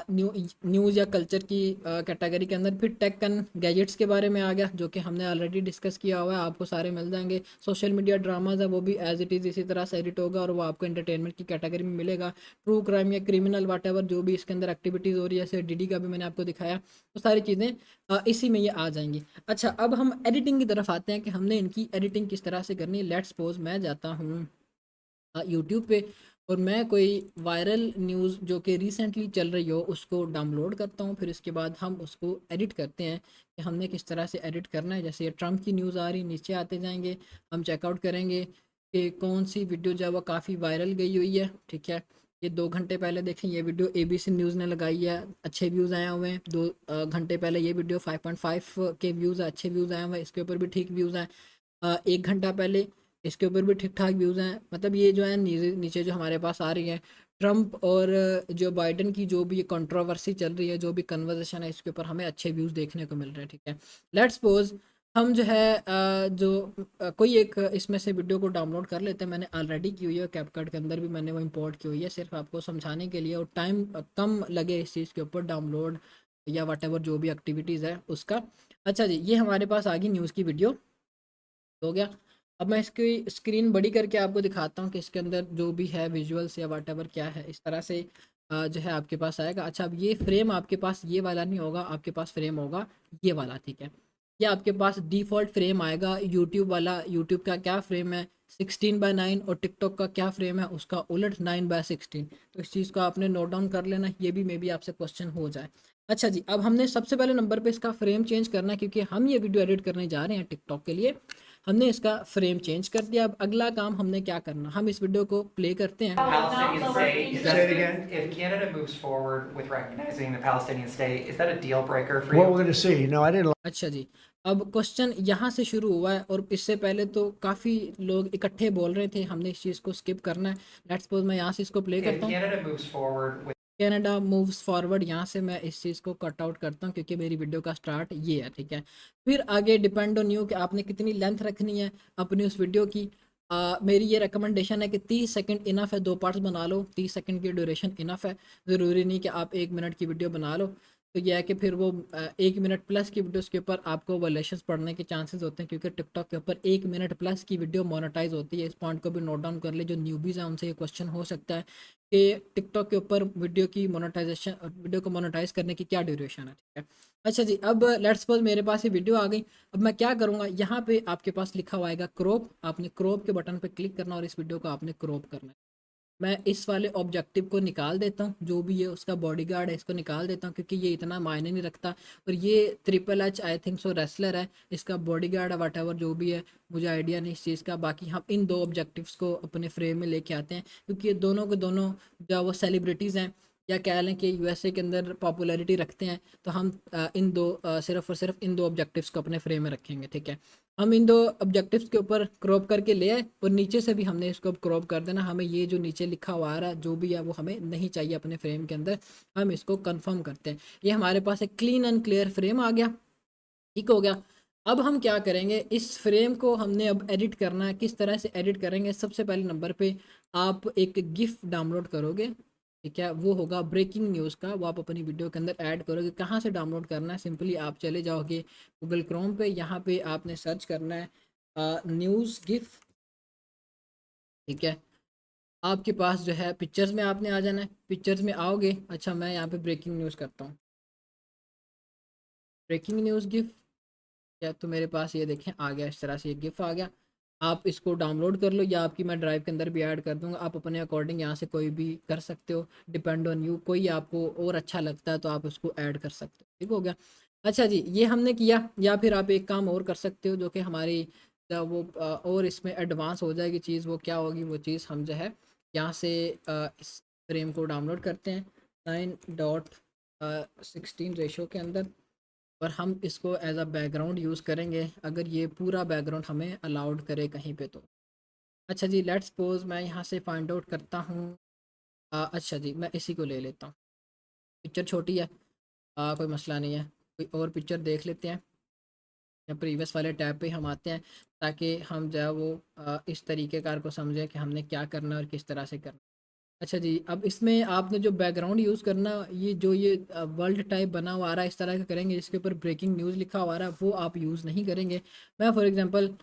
न्यूज़ या कल्चर की कैटेगरी के अंदर। फिर टेक एंड गैजेट्स के बारे में आ गया, जो कि हमने ऑलरेडी डिस्कस किया हुआ है, आपको सारे मिल जाएंगे। सोशल मीडिया ड्रामाज है वो भी एज इट इज़ इसी तरह से एडिट होगा और वो आपको एंटरटेनमेंट की कैटेगरी में मिलेगा। ट्रू क्राइम या क्रिमिनल वाट जो भी इसके अंदर एक्टिविटीज़ हो रही है, जैसे डीडी का भी मैंने आपको दिखाया, तो सारी चीज़ें इसी में ये आ जाएंगी। अच्छा, अब हम एडिटिंग की तरफ आते हैं कि हमने इनकी एडिटिंग किस तरह से करनी है। लेट्स सपोज मैं जाता हूँ यूट्यूब पे और मैं कोई वायरल न्यूज़ जो कि रिसेंटली चल रही हो उसको डाउनलोड करता हूँ। फिर इसके बाद हम उसको एडिट करते हैं कि हमने किस तरह से एडिट करना है। जैसे ये ट्रंप की न्यूज़ आ रही, नीचे आते जाएंगे, हम चेकआउट करेंगे कि कौन सी वीडियो जो है वो काफ़ी वायरल गई हुई है, ठीक है। ये 2 घंटे पहले देखें, ये वीडियो एबीसी न्यूज़ ने लगाई है, अच्छे व्यूज़ आए हुए हैं। 2 घंटे पहले ये वीडियो 5.5 के व्यूज़ है, अच्छे व्यूज़ आए हुए हैं, इसके ऊपर भी ठीक व्यूज़ हैं। 1 घंटा पहले इसके ऊपर भी ठीक ठाक व्यूज़ हैं। मतलब ये जो है नीचे नीचे जो हमारे पास आ रही है, ट्रंप और जो बाइडन की जो भी कंट्रोवर्सी चल रही है, जो भी कन्वर्सेशन है, इसके ऊपर हमें अच्छे व्यूज़ देखने को मिल रहे हैं, ठीक है। लेट्स सपोज हम जो है कोई एक इसमें से वीडियो को डाउनलोड कर लेते हैं। मैंने ऑलरेडी की हुई है, कैपकट के अंदर भी मैंने वो इंपोर्ट की हुई है, सिर्फ आपको समझाने के लिए, और टाइम कम लगे इस चीज़ के ऊपर डाउनलोड या वट जो भी एक्टिविटीज़ है उसका। अच्छा जी, ये हमारे पास आ गई न्यूज़ की वीडियो, हो गया। अब मैं इसकी स्क्रीन बड़ी करके आपको दिखाता हूँ कि इसके अंदर जो भी है विजुअल्स या व्हाटएवर क्या है। इस तरह से जो है आपके पास आएगा। अच्छा, अब ये फ्रेम आपके पास ये वाला नहीं होगा, आपके पास फ्रेम होगा ये वाला, ठीक है। ये आपके पास डिफ़ॉल्ट फ्रेम आएगा यूट्यूब वाला। यूट्यूब का क्या फ्रेम है 16:9 और टिकटॉक का क्या फ्रेम है उसका उलट 9:16। तो इस चीज़ को आपने नोट डाउन कर लेना, ये भी मे बी आपसे क्वेश्चन हो जाए। अच्छा जी, अब हमने सबसे पहले नंबर पे इसका फ्रेम चेंज करना है, क्योंकि हम ये वीडियो एडिट करने जा रहे हैं टिकटॉक के लिए। हमने इसका फ्रेम चेंज कर दिया। अब अगला काम हमने क्या करना, हम इस वीडियो को प्ले करते हैं। Palestinian state, is क्या? that Say it again. if Canada moves forward with recognizing the Palestinian state, is that a deal breaker for What you? we're going to see. No, I didn't. अच्छा जी, अब question यहाँ से शुरू हुआ है और इससे पहले तो काफ़ी लोग इकट्ठे बोल रहे थे, हमने इस चीज़ को स्किप करना है। लेट्स सपोज मैं यहाँ से इसको प्ले If करता हूँ। Canada moves forward with Canada moves forward, यहाँ से मैं इस चीज़ को कट आउट करता हूँ क्योंकि मेरी वीडियो का स्टार्ट ये है, ठीक है। फिर आगे डिपेंड ऑन यू कि आपने कितनी लेंथ रखनी है अपनी उस वीडियो की। मेरी ये रिकमेंडेशन है कि 30 सेकंड इनफ है, 2 पार्ट्स बना लो, 30 सेकंड की ड्यूरेशन इनफ है। ज़रूरी नहीं कि आप 1 मिनट की वीडियो बना लो। तो यह है कि फिर वो 1 मिनट प्लस की वीडियोस के ऊपर आपको वायलेशंस पड़ने के चांसेस होते हैं, क्योंकि टिकटॉक के ऊपर 1 मिनट प्लस की वीडियो मोनेटाइज होती है। इस पॉइंट को भी नोट डाउन कर ले, जो न्यूबीज़ हैं उनसे ये क्वेश्चन हो सकता है कि टिकटॉक के ऊपर वीडियो की मोनेटाइजेशन, वीडियो को मोनेटाइज करने की क्या ड्यूरेशन है, ठीक है। अच्छा जी, अब लेट्स सपोज मेरे पास ये वीडियो आ गई। अब मैं क्या करूँगा, यहाँ पे आपके पास लिखा हुआ आएगा क्रॉप, आपने क्रॉप के बटन पे क्लिक करना और इस वीडियो को आपने क्रॉप करना है। मैं इस वाले ऑब्जेक्टिव को निकाल देता हूँ, जो भी ये उसका बॉडीगार्ड है इसको निकाल देता हूँ, क्योंकि ये इतना मायने नहीं रखता। और ये triple H I think so wrestler है, इसका बॉडीगार्ड है वट एवर जो भी है, मुझे आइडिया नहीं इस चीज़ का। बाकी हम इन 2 ऑब्जेक्टिव्स को अपने फ्रेम में लेके आते हैं, क्योंकि ये दोनों के दोनों जो वो सेलिब्रिटीज़ हैं, या कह लें कि यूएसए के अंदर पॉपुलैरिटी रखते हैं। तो हम सिर्फ और सिर्फ इन 2 ऑब्जेक्टिव्स को अपने फ्रेम में रखेंगे, ठीक है। हम इन 2 ऑब्जेक्टिव्स के ऊपर क्रॉप करके ले आए और नीचे से भी हमने इसको क्रॉप कर देना। हमें ये जो नीचे लिखा हुआ आ रहा है जो भी है वो हमें नहीं चाहिए अपने फ्रेम के अंदर। हम इसको कंफर्म करते हैं। ये हमारे पास एक क्लीन एंड क्लियर फ्रेम आ गया, ठीक हो गया। अब हम क्या करेंगे, इस फ्रेम को हमने अब एडिट करना है। किस तरह से एडिट करेंगे, सबसे पहले नंबर पे आप एक गिफ डाउनलोड करोगे, ठीक है। वो होगा ब्रेकिंग न्यूज़ का, वो आप अपनी वीडियो के अंदर ऐड करोगे। कहाँ से डाउनलोड करना है, सिंपली आप चले जाओगे गूगल क्रोम पे, यहाँ पे आपने सर्च करना है न्यूज़ गिफ, ठीक है। आपके पास जो है पिक्चर्स में आपने आ जाना है, पिक्चर्स में आओगे। अच्छा, मैं यहाँ पे ब्रेकिंग न्यूज़ करता हूँ, ब्रेकिंग न्यूज़ गिफ, या तो मेरे पास ये देखें आ गया, इस तरह से ये गिफ आ गया। आप इसको डाउनलोड कर लो, या आपकी मैं ड्राइव के अंदर भी ऐड कर दूंगा। आप अपने अकॉर्डिंग यहाँ से कोई भी कर सकते हो, डिपेंड ऑन यू। कोई आपको और अच्छा लगता है तो आप उसको ऐड कर सकते हो, ठीक हो गया। अच्छा जी, ये हमने किया। या फिर आप एक काम और कर सकते हो, जो कि हमारी और इसमें एडवांस हो जाएगी चीज़। वो क्या होगी, वो चीज़ हम जो है यहाँ से इस फ्रेम को डाउनलोड करते हैं 9:16 रेशो के अंदर, और हम इसको एज अ बैकग्राउंड यूज़ करेंगे, अगर ये पूरा बैकग्राउंड हमें अलाउड करे कहीं पे तो। अच्छा जी, लेट्स सपोज मैं यहाँ से फाइंड आउट करता हूँ। अच्छा जी, मैं इसी को ले लेता हूँ। पिक्चर छोटी है, कोई मसला नहीं है। कोई और पिक्चर देख लेते हैं, या प्रीवियस वाले टैब पे हम आते हैं, ताकि हम जो है वो इस तरीके कार को समझें कि हमने क्या करना है और किस तरह से करना है। अच्छा जी, अब इसमें आपने जो बैकग्राउंड यूज़ करना, ये जो ये वर्ल्ड टाइप बना हुआ आ रहा है इस तरह का करेंगे, जिसके ऊपर ब्रेकिंग न्यूज़ लिखा हुआ आ रहा है वो आप यूज़ नहीं करेंगे। मैं फॉर एग्जांपल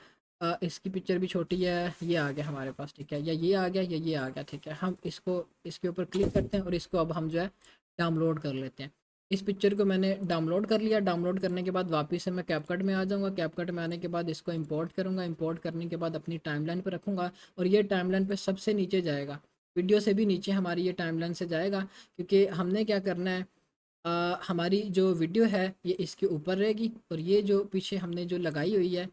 इसकी पिक्चर भी छोटी है, ये आ गया हमारे पास, ठीक है, या ये आ गया या ये आ गया, ठीक है। हम इसको इसके ऊपर क्लिक करते हैं और इसको अब हम जो है डाउनलोड कर लेते हैं। इस पिक्चर को मैंने डाउनलोड कर लिया। डाउनलोड करने के बाद वापस से मैं कैपकट में आ जाऊँगा। कैपकट में आने के बाद इसको इंपोर्ट करूँगा। इंपोर्ट करने के बाद अपनी टाइमलाइन पर रखूँगा, और ये टाइमलाइन पे सबसे नीचे जाएगा, वीडियो से भी नीचे हमारी ये टाइमलाइन से जाएगा। क्योंकि हमने क्या करना है, हमारी जो वीडियो है ये इसके ऊपर रहेगी, और ये जो पीछे हमने जो लगाई हुई है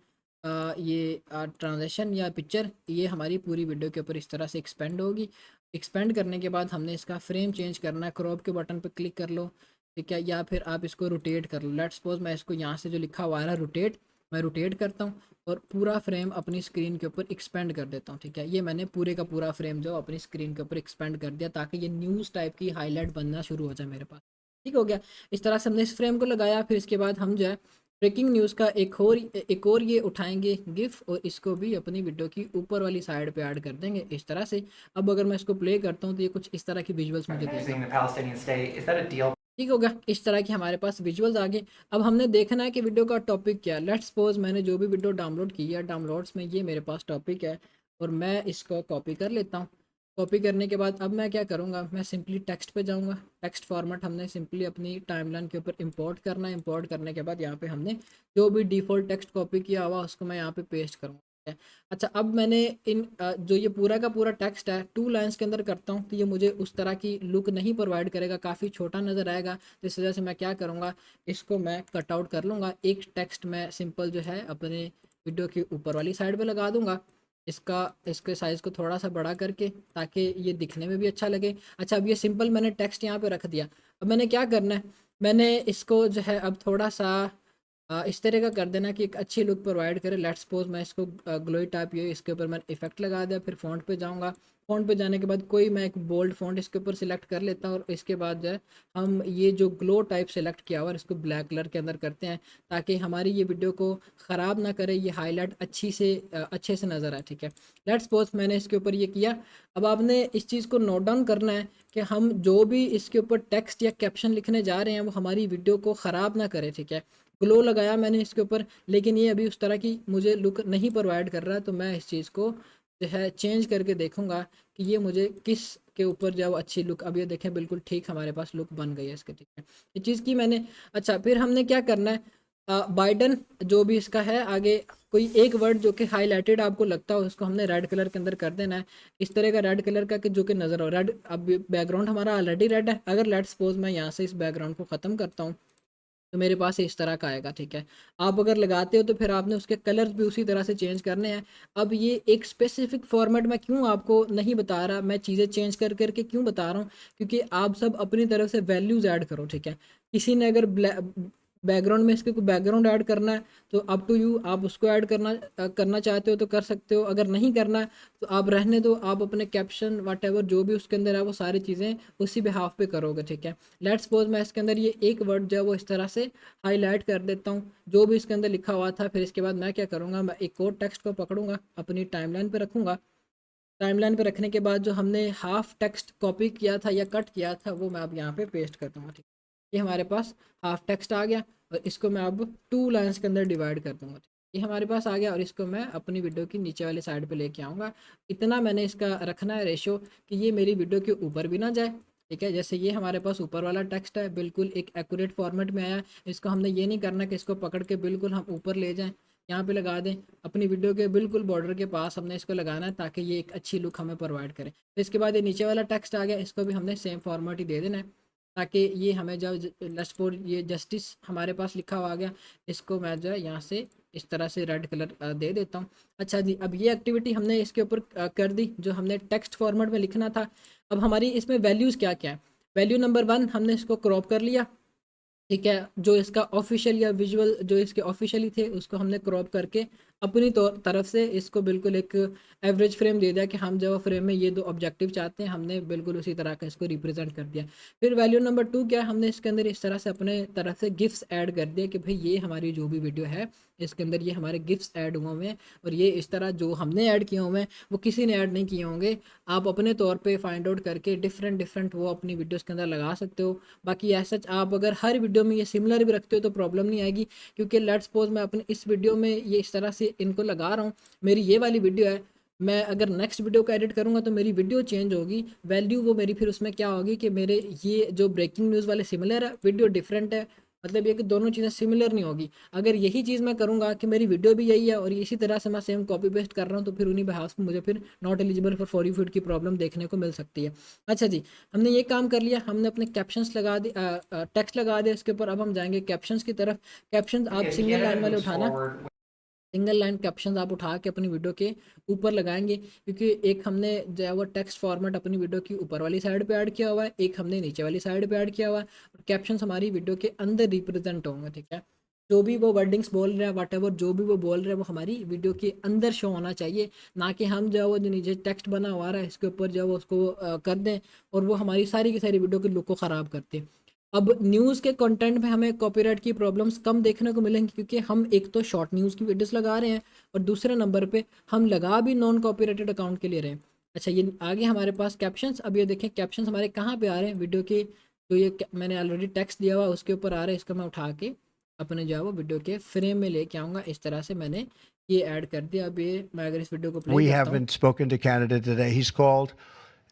ये ट्रांजेक्शन या पिक्चर, ये हमारी पूरी वीडियो के ऊपर इस तरह से एक्सपेंड होगी। एक्सपेंड करने के बाद हमने इसका फ्रेम चेंज करना है। क्रॉप के बटन पर क्लिक कर लो, ठीक है, या फिर आप इसको रोटेट कर लो। लेट्स सपोज मैं इसको यहाँ से जो लिखा हुआ है रोटेट, मैं रोटेट करता हूँ और पूरा फ्रेम अपनी स्क्रीन के ऊपर एक्सपेंड कर देता हूँ, ठीक है। ये मैंने पूरे का पूरा फ्रेम जो अपनी स्क्रीन के ऊपर एक्सपेंड कर दिया, ताकि ये न्यूज़ टाइप की हाईलाइट बनना शुरू हो जाए मेरे पास, ठीक हो गया। इस तरह से हमने इस फ्रेम को लगाया। फिर इसके बाद हम जो है ब्रेकिंग न्यूज़ का एक और ये उठाएंगे गिफ, और इसको भी अपनी वीडियो की ऊपर वाली साइड पे ऐड कर देंगे इस तरह से। अब अगर मैं इसको प्ले करता हूँ तो ये कुछ इस तरह की विजुअल्स मुझे देगा, recognizing the Palestinian state, is that a deal ठीक हो गया। इस तरह की हमारे पास विजुअल्स आ गए। अब हमने देखना है कि वीडियो का टॉपिक क्या है। लेट्स सपोज मैंने जो भी वीडियो डाउनलोड की है, डाउनलोड्स में ये मेरे पास टॉपिक है, और मैं इसको कॉपी कर लेता हूँ। कॉपी करने के बाद अब मैं क्या करूँगा, मैं सिंपली टेक्स्ट पे जाऊँगा। टेक्स्ट फॉर्मेट हमने सिंपली अपनी टाइमलाइन के ऊपर इंपोर्ट करना है। इंपोर्ट करने के बाद यहाँ पे हमने जो भी डिफ़ॉल्ट टेक्स्ट कॉपी किया हुआ उसको मैं यहाँ पे पेस्ट करूँगा। ठीक है। अच्छा, अब मैंने जो ये पूरा का पूरा टेक्स्ट है 2 लाइन्स के अंदर करता हूँ तो ये मुझे उस तरह की लुक नहीं प्रोवाइड करेगा, काफ़ी छोटा नज़र आएगा। तो इस वजह से मैं क्या करूँगा, इसको मैं कट आउट कर लूँगा। एक टेक्स्ट मैं सिंपल जो है अपने वीडियो के ऊपर वाली साइड पे लगा दूँगा। इसके साइज़ को थोड़ा सा बड़ा करके, ताकि ये दिखने में भी अच्छा लगे। अच्छा, अब ये सिंपल मैंने टेक्स्ट यहाँ पे रख दिया। अब मैंने क्या करना है, मैंने इसको जो है अब थोड़ा सा इस तरह का कर देना कि एक अच्छी लुक प्रोवाइड करे। लेट्स सपोज मैं इसको ग्लोई टाइप ये इसके ऊपर मैंने इफेक्ट लगा दिया। फिर फ़ॉन्ट पे जाऊँगा। फ़ॉन्ट पे जाने के बाद कोई मैं एक बोल्ड फ़ॉन्ट इसके ऊपर सिलेक्ट कर लेता हूँ और इसके बाद जो है हम ये जो ग्लो टाइप सेलेक्ट किया हुआ है इसको ब्लैक कलर के अंदर करते हैं, ताकि हमारी ये वीडियो को ख़राब ना करे, ये हाईलाइट अच्छे से नज़र आए। ठीक है। लेट्स सपोज मैंने इसके ऊपर ये किया। अब आपने इस चीज़ को नोट डाउन करना है कि हम जो भी इसके ऊपर टेक्स्ट या कैप्शन लिखने जा रहे हैं वो हमारी वीडियो को ख़राब ना करे। ठीक है। ग्लो लगाया मैंने इसके ऊपर, लेकिन ये अभी उस तरह की मुझे लुक नहीं प्रोवाइड कर रहा। तो मैं इस चीज़ को जो है चेंज करके देखूंगा कि ये मुझे किस के ऊपर जो है वो अच्छी लुक। अब ये देखें बिल्कुल ठीक हमारे पास लुक बन गई है इसके। ठीक है। ये चीज़ की मैंने। अच्छा, फिर हमने क्या करना है, बाइडन जो भी इसका है आगे कोई एक वर्ड जो कि हाईलाइटेड आपको लगता हो उसको हमने रेड कलर के अंदर कर देना है। इस तरह का रेड कलर का कि जो कि नज़र हो रेड। अब बैकग्राउंड हमारा ऑलरेडी रेड है। अगर लेट्स सपोज मैं यहाँ से इस बैकग्राउंड को ख़त्म करता हूँ तो मेरे पास इस तरह का आएगा। ठीक है। आप अगर लगाते हो तो फिर आपने उसके कलर्स भी उसी तरह से चेंज करने हैं। अब ये एक स्पेसिफिक फॉर्मेट में क्यों आपको नहीं बता रहा, मैं चीज़ें चेंज कर करके क्यों बता रहा हूँ, क्योंकि आप सब अपनी तरफ से वैल्यूज़ ऐड करो। ठीक है। किसी ने अगर बैकग्राउंड में इसके कोई बैकग्राउंड ऐड करना है तो अप टू यू, आप उसको ऐड करना चाहते हो तो कर सकते हो। अगर नहीं करना है तो आप रहने दो, आप अपने कैप्शन वट एवर जो भी उसके अंदर है वो सारी चीज़ें उसी बिहाफ पे करोगे। ठीक है। लेट्स सपोज मैं इसके अंदर ये एक वर्ड जो है वो इस तरह से हाईलाइट कर देता हूँ जो भी इसके अंदर लिखा हुआ था। फिर इसके बाद मैं क्या करूँगा, मैं एक और टेक्स्ट को पकड़ूंगा, अपनी टाइमलाइन पे रखूँगा। टाइमलाइन पे रखने के बाद जो हमने हाफ टेक्स्ट कॉपी किया था या कट किया था वो मैं अब यहाँ पे पेस्ट कर दूँगा। ठीक, ये हमारे पास हाफ टेक्स्ट आ गया और इसको मैं अब 2 लाइन्स के अंदर डिवाइड कर दूँगा। ये हमारे पास आ गया और इसको मैं अपनी वीडियो की नीचे वाली साइड पे लेके आऊँगा। इतना मैंने इसका रखना है रेशो कि ये मेरी वीडियो के ऊपर भी ना जाए। ठीक है। जैसे ये हमारे पास ऊपर वाला टेक्स्ट है, बिल्कुल एक एक्यूरेट फॉर्मेट में आया। इसको हमने ये नहीं करना कि इसको पकड़ के बिल्कुल हम ऊपर ले जाएँ, यहाँ पे लगा दें। अपनी वीडियो के बिल्कुल बॉर्डर के पास हमने इसको लगाना है ताकि ये एक अच्छी लुक हमें प्रोवाइड करे। फिर इसके बाद ये नीचे वाला टेक्स्ट आ गया, इसको भी हमने सेम फॉर्मेट ही दे देना है ताकि ये हमें जब लसपोर ये जस्टिस हमारे पास लिखा हुआ आ गया, इसको मैं जो है यहाँ से इस तरह से रेड कलर दे देता हूँ। अच्छा जी, अब ये एक्टिविटी हमने इसके ऊपर कर दी जो हमने टेक्स्ट फॉर्मेट में लिखना था। अब हमारी इसमें वैल्यूज़ क्या क्या है। वैल्यू नंबर 1 हमने इसको क्रॉप कर लिया। ठीक है। जो इसका ऑफिशियल या विजुअल जो इसके ऑफिशियली थे उसको हमने क्रॉप करके अपनी तरफ से इसको बिल्कुल एक एवरेज फ्रेम दे दिया कि हम जो फ्रेम में ये दो ऑब्जेक्टिव चाहते हैं, हमने बिल्कुल उसी तरह का इसको रिप्रेजेंट कर दिया। फिर वैल्यू नंबर 2 क्या है, हमने इसके अंदर इस तरह से अपने तरफ से गिफ्ट्स ऐड कर दिए कि भाई ये हमारी जो भी वीडियो है इसके अंदर ये हमारे गिफ्ट्स ऐड हुए हुए हैं और ये इस तरह जो हमने ऐड किए हुए हैं वो किसी ने ऐड नहीं किए होंगे। आप अपने तौर पे फाइंड आउट करके डिफरेंट डिफरेंट वो अपनी वीडियोस के अंदर लगा सकते हो। बाकी ऐसा आप अगर हर वीडियो में ये सिमिलर भी रखते हो तो प्रॉब्लम नहीं आएगी, क्योंकि लेट्स सपोज मैं अपने इस वीडियो में ये इस तरह से इनको लगा रहा हूँ। मेरी ये वाली वीडियो है, मैं अगर नेक्स्ट वीडियो को एडिट करूँगा तो मेरी वीडियो चेंज होगी, वैल्यू वो मेरी फिर उसमें क्या होगी कि मेरे ये जो ब्रेकिंग न्यूज़ वाले सिमिलर है, वीडियो डिफरेंट है, मतलब ये कि दोनों चीज़ें सिमिलर नहीं होगी। अगर यही चीज़ मैं करूँगा कि मेरी वीडियो भी यही है और इसी तरह से मैं सेम कॉपी पेस्ट कर रहा हूँ तो फिर उन्हीं बिहाफ पे मुझे फिर not eligible for you feed की प्रॉब्लम देखने को मिल सकती है। अच्छा जी, हमने ये काम कर लिया, हमने अपने कैप्शंस लगा दिए, टेक्स्ट लगा दिया इसके ऊपर। अब हम जाएंगे कैप्शंस की तरफ। कैप्शंस आप If सिंगल लाइन candidate वाले moves उठाना, forward सिंगल लाइन कैप्शंस आप उठा के अपनी वीडियो के ऊपर लगाएंगे, क्योंकि एक हमने जो है वो टेक्स्ट फॉर्मेट अपनी वीडियो की ऊपर वाली साइड पे ऐड किया हुआ है, एक हमने नीचे वाली साइड पे ऐड किया हुआ है और कैप्शंस हमारी वीडियो के अंदर रिप्रेजेंट होंगे। ठीक है। जो भी वो वर्डिंग्स बोल रहे हैं वट एवर जो भी वो बोल रहे हैं वो हमारी वीडियो के अंदर शो होना चाहिए, ना कि हम जो है वो जो नीचे टेक्स्ट बना हुआ है इसके ऊपर जो है वो उसको कर दें और वो हमारी सारी की सारी वीडियो के लुक को ख़राब करते हैं। अब न्यूज़ के कंटेंट में हमें कॉपीराइट की प्रॉब्लम्स कम देखने को मिलेंगी, क्योंकि हम एक तो शॉर्ट न्यूज़ की वीडियोस लगा रहे हैं और दूसरे नंबर पे हम लगा भी नॉन कॉपीराइटेड अकाउंट के लिए रहे हैं। अच्छा, ये आगे हमारे पास कैप्शंस। अब ये देखें कैप्शंस हमारे कहाँ पे आ रहे हैं, वीडियो के जो ये मैंने ऑलरेडी टेक्स्ट दिया हुआ उसके ऊपर आ रहे हैं। इसको मैं उठा के अपने जो है वो वीडियो के फ्रेम में लेके आऊँगा। इस तरह से मैंने ये ऐड कर दिया। अब ये मैं अगर इस वीडियो को प्ले We करता हूँ, haven't spoken to Canada today. He's called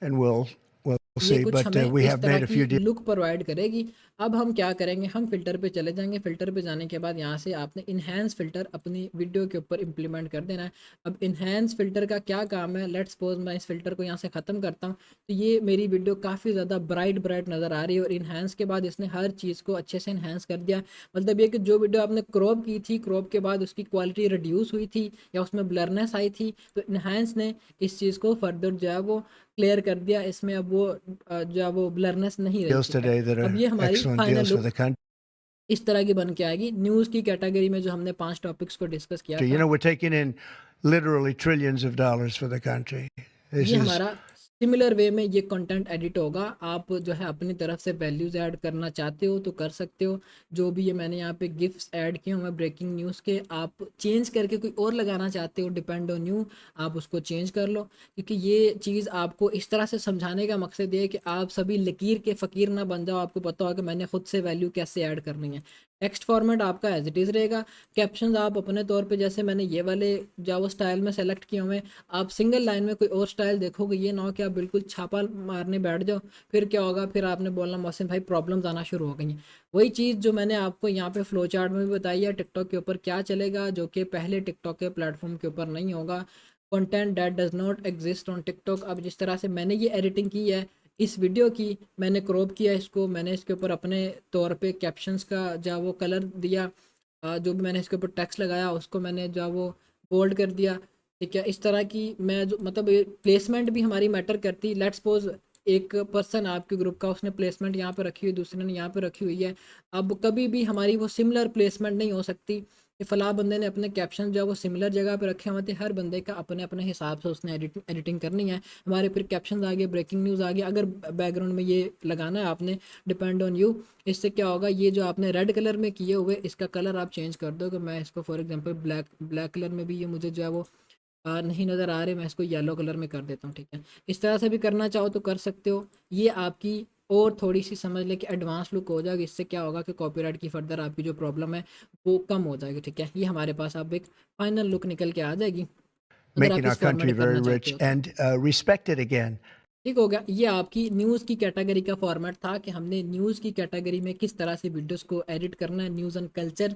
and we'll ये see. कुछ But हमें we इस have तरह made a की few deals. लुक प्रोवाइड करेगी। अब हम क्या करेंगे, हम फ़िल्टर पे चले जाएँगे, फ़िल्टर पे जाने के बाद यहाँ से आपने इन्हांस फ़िल्टर अपनी वीडियो के ऊपर इम्प्लीमेंट कर देना है। अब इन्हांस फ़िल्टर का क्या काम है, लेट्स सपोज़ मैं इस फ़िल्टर को यहाँ से ख़त्म करता हूँ, तो ये मेरी वीडियो काफ़ी ज़्यादा ब्राइट नज़र आ रही है और इन्हांस के बाद इसने हर चीज़ को अच्छे से इन्हांस कर दिया। मतलब ये कि जो वीडियो आपने क्रॉप की थी, क्रॉप के बाद उसकी क्वालिटी रिड्यूस हुई थी या उसमें ब्लरनेस आई थी, तो इन्हांस ने इस चीज़ को फर्दर जो है वो क्लियर कर दिया। इसमें अब वो जो है वो ब्लरनेस नहीं रही, Deals ठीक है। today that अब are ये हमारी excellent final deals for look the country. इस तरह की बन के आएगी। न्यूज़ की कैटेगरी में जो हमने 5 टॉपिक्स को डिस्कस किया You था, know, we're taking in literally trillions of dollars for the country. This ये is हमारा सिमिलर वे में ये कंटेंट एडिट होगा। आप जो है अपनी तरफ से वैल्यूज़ ऐड करना चाहते हो तो कर सकते हो। जो भी ये मैंने यहाँ पे गिफ्ट्स ऐड किए हुए हैं ब्रेकिंग न्यूज़ के, आप चेंज करके कोई और लगाना चाहते हो, डिपेंड ऑन यू, आप उसको चेंज कर लो। क्योंकि ये चीज़ आपको इस तरह से समझाने का मकसद ये है कि आप सभी लकीर के फ़कीर ना बन जाओ। आपको पता हो कि मैंने खुद से वैल्यू कैसे ऐड करनी है। टेक्स्ट फॉर्मेट आपका एज इट इज़ रहेगा। कैप्शंस आप अपने तौर पे, जैसे मैंने ये वाले जावा स्टाइल में सेलेक्ट किए हुए हैं, आप सिंगल लाइन में कोई और स्टाइल देखोगे, ये ना हो कि आप बिल्कुल छापा मारने बैठ जाओ। फिर क्या होगा, फिर आपने बोलना मोहसिन भाई प्रॉब्लम्स आना शुरू हो गई हैं। वही चीज़ जो मैंने आपको यहाँ पे फ्लो चार्ट में भी बताई है, टिकटॉक के ऊपर क्या चलेगा जो कि पहले टिकटॉक के प्लेटफॉर्म के ऊपर नहीं होगा। Content that does not exist on TikTok. अब जिस तरह से मैंने ये एडिटिंग की है इस वीडियो की, मैंने क्रॉप किया इसको, मैंने इसके ऊपर अपने तौर पे कैप्शंस का जो वो कलर दिया, जो भी मैंने इसके ऊपर टेक्स्ट लगाया उसको मैंने जो वो बोल्ड कर दिया, ठीक है। इस तरह की मैं जो मतलब प्लेसमेंट भी हमारी मैटर करती। लेट्स सपोज एक पर्सन आपके ग्रुप का, उसने प्लेसमेंट यहाँ पे रखी हुई, दूसरे ने यहाँ पे रखी हुई है। अब कभी भी हमारी वो सिमिलर प्लेसमेंट नहीं हो सकती कि फ़लाँ बंदे ने अपने कैप्शन जो है वो सिमिलर जगह पे रखे हुए थे। हर बंदे का अपने अपने हिसाब से उसने एडिटिंग करनी है। हमारे फिर कैप्शन आ गए, ब्रेकिंग न्यूज़ आ गया, अगर बैकग्राउंड में ये लगाना है आपने, डिपेंड ऑन यू। इससे क्या होगा, ये जो आपने रेड कलर में किए हुए इसका कलर आप चेंज कर दो। कि मैं इसको फॉर एग्जांपल ब्लैक कलर में भी ये मुझे जो है वो नहीं नज़र आ रहे, मैं इसको येलो कलर में कर देता हूँ, ठीक है। इस तरह से भी करना चाहो तो कर सकते हो। ये आपकी और थोड़ी सी समझ लें कि एडवांस लुक हो जाएगी। इससे क्या होगा कि कॉपीराइट की फर्दर आपकी जो प्रॉब्लम है वो कम हो जाएगी, ठीक है। ये हमारे पास अब एक फाइनल लुक निकल के आ जाएगी अगर आप making our इस फॉर्मेट country में करना very चाहते rich हो तो। and respected again. ठीक हो गया। ये आपकी न्यूज़ की कैटेगरी का फॉर्मेट था कि हमने न्यूज़ की कैटेगरी में किस तरह से वीडियोस को एडिट करना है, न्यूज़ एंड कल्चर।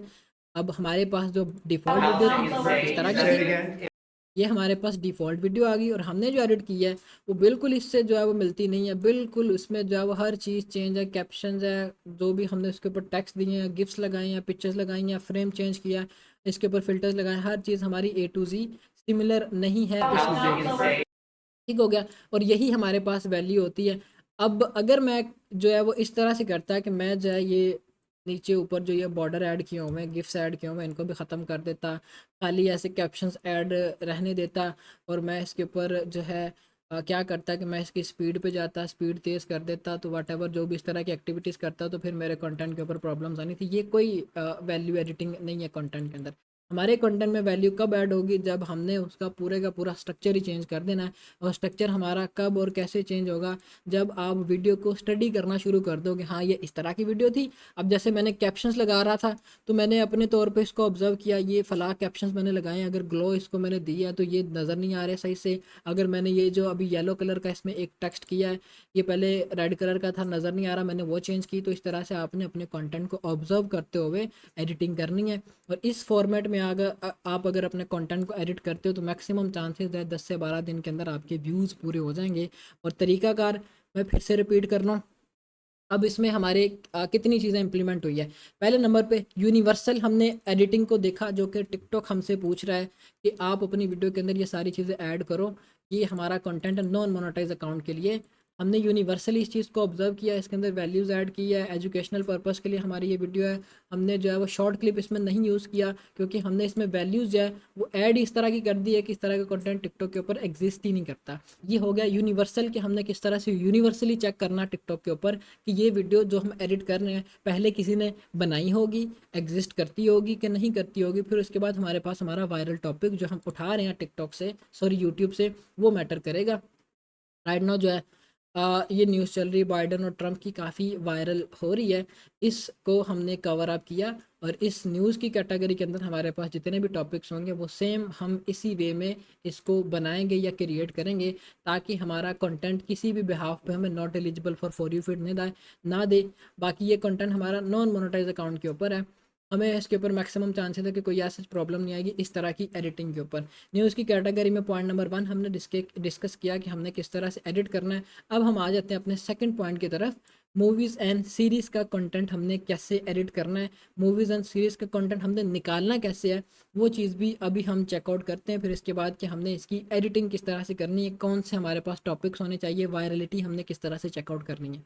अब हमारे पास जो डिफ़ॉल्ट वीडियो थी वो इस तरह की Say it थी। again. ये हमारे पास डिफ़ॉल्ट वीडियो आ गई और हमने जो एडिट की है वो बिल्कुल इससे जो है वो मिलती नहीं है। बिल्कुल उसमें जो है वो हर चीज़ चेंज है, कैप्शंस है, जो भी हमने उसके ऊपर टेक्स्ट दिए हैं, गिफ्स लगाए हैं, पिक्चर्स लगाई हैं, फ्रेम चेंज किया है, इसके ऊपर फ़िल्टर्स लगाए हैं, हर चीज़ हमारी ए टू ज़ी सिमिलर नहीं है इस वीडियो के। ठीक हो गया। और यही हमारे पास वैल्यू होती है। अब अगर मैं जो है वो इस तरह से करता है कि मैं जो है ये नीचे ऊपर जो ये बॉर्डर ऐड किए हुए हैं, गिफ्ट्स ऐड किए हुए हैं, इनको भी ख़त्म कर देता, खाली ऐसे कैप्शंस ऐड रहने देता और मैं इसके ऊपर जो है क्या करता कि मैं इसकी स्पीड पे जाता, स्पीड तेज़ कर देता, तो व्हाटएवर जो भी इस तरह की एक्टिविटीज़ करता तो फिर मेरे कंटेंट के ऊपर प्रॉब्लम्स आनी थी। ये कोई वैल्यू एडिटिंग नहीं है कंटेंट के अंदर। हमारे कंटेंट में वैल्यू कब ऐड होगी, जब हमने उसका पूरे का पूरा स्ट्रक्चर ही चेंज कर देना है। और स्ट्रक्चर हमारा कब और कैसे चेंज होगा, जब आप वीडियो को स्टडी करना शुरू कर दोगे। हाँ, ये इस तरह की वीडियो थी। अब जैसे मैंने कैप्शंस लगा रहा था तो मैंने अपने तौर पे इसको ऑब्जर्व किया, ये फ़लाँ कैप्शंस मैंने लगाए हैं, अगर ग्लो इसको मैंने दिया तो ये नज़र नहीं आ रहे सही से। अगर मैंने ये जो अभी येलो कलर का इसमें एक टेक्स्ट किया है, ये पहले रेड कलर का था, नज़र नहीं आ रहा, मैंने वो चेंज की। तो इस तरह से आपने अपने कंटेंट को ऑब्जर्व करते हुए एडिटिंग करनी है। और इस फॉर्मेट में अगर आप अगर अपने कंटेंट को एडिट करते हो तो मैक्सिमम चांसेस है 10 से 12 दिन के अंदर आपके व्यूज़ पूरे हो जाएंगे। और तरीकाकार मैं फिर से रिपीट कर रहा हूँ। अब इसमें हमारे कितनी चीज़ें इंप्लीमेंट हुई है। पहले नंबर पे यूनिवर्सल हमने एडिटिंग को देखा, जो कि टिकटॉक हमसे पूछ रहा है कि आप अपनी वीडियो के अंदर ये सारी चीज़ें ऐड करो। ये हमारा कंटेंट है नॉन मोनेटाइज अकाउंट के लिए। हमने यूनिवर्सली इस चीज़ को ऑब्जर्व किया, इसके अंदर वैल्यूज़ ऐड की है, एजुकेशनल पर्पस के लिए हमारी ये वीडियो है। हमने जो है वो शॉर्ट क्लिप इसमें नहीं यूज़ किया क्योंकि हमने इसमें वैल्यूज़ जो है वो ऐड इस तरह की कर दी है कि इस तरह का कंटेंट टिकटॉक के ऊपर एग्जिस्ट ही नहीं करता। ये हो गया यूनिवर्सल कि हमने किस तरह से यूनिवर्सली चेक करना टिकटॉक के ऊपर कि ये वीडियो जो हम एडिट कर रहे हैं पहले किसी ने बनाई होगी, एग्जिस्ट करती होगी कि नहीं करती होगी। फिर उसके बाद हमारे पास हमारा वायरल टॉपिक जो हम उठा रहे हैं टिकटॉक से, सॉरी यूट्यूब से, वो मैटर करेगा। राइट नाउ जो है ये न्यूज़ चल रही है बाइडन और ट्रम्प की, काफ़ी वायरल हो रही है। इसको हमने कवर अप किया और इस न्यूज़ की कैटेगरी के अंदर हमारे पास जितने भी टॉपिक्स होंगे वो सेम हम इसी वे में इसको बनाएंगे या क्रिएट करेंगे, ताकि हमारा कंटेंट किसी भी बिहाफ पे हमें not eligible for you feed ना दे। बाकी ये कंटेंट हमारा नॉन मोनेटाइज अकाउंट के ऊपर है, हमें इसके ऊपर मैक्सिमम चांसेस है कि कोई ऐसी प्रॉब्लम नहीं आएगी इस तरह की एडिटिंग के ऊपर। न्यूज़ की कैटेगरी में पॉइंट नंबर 1 हमने डिस्कस किया कि हमने किस तरह से एडिट करना है। अब हम आ जाते हैं अपने सेकंड पॉइंट की तरफ, मूवीज़ एंड सीरीज़ का कंटेंट हमने कैसे एडिट करना है, मूवीज़ एंड सीरीज़ का कंटेंट हमने निकालना कैसे है, वो चीज़ भी अभी हम चेकआउट करते हैं। फिर इसके बाद कि हमने इसकी एडिटिंग किस तरह से करनी है, कौन से हमारे पास टॉपिक्स होने चाहिए, वायरलिटी हमने किस तरह से चेकआउट करनी है।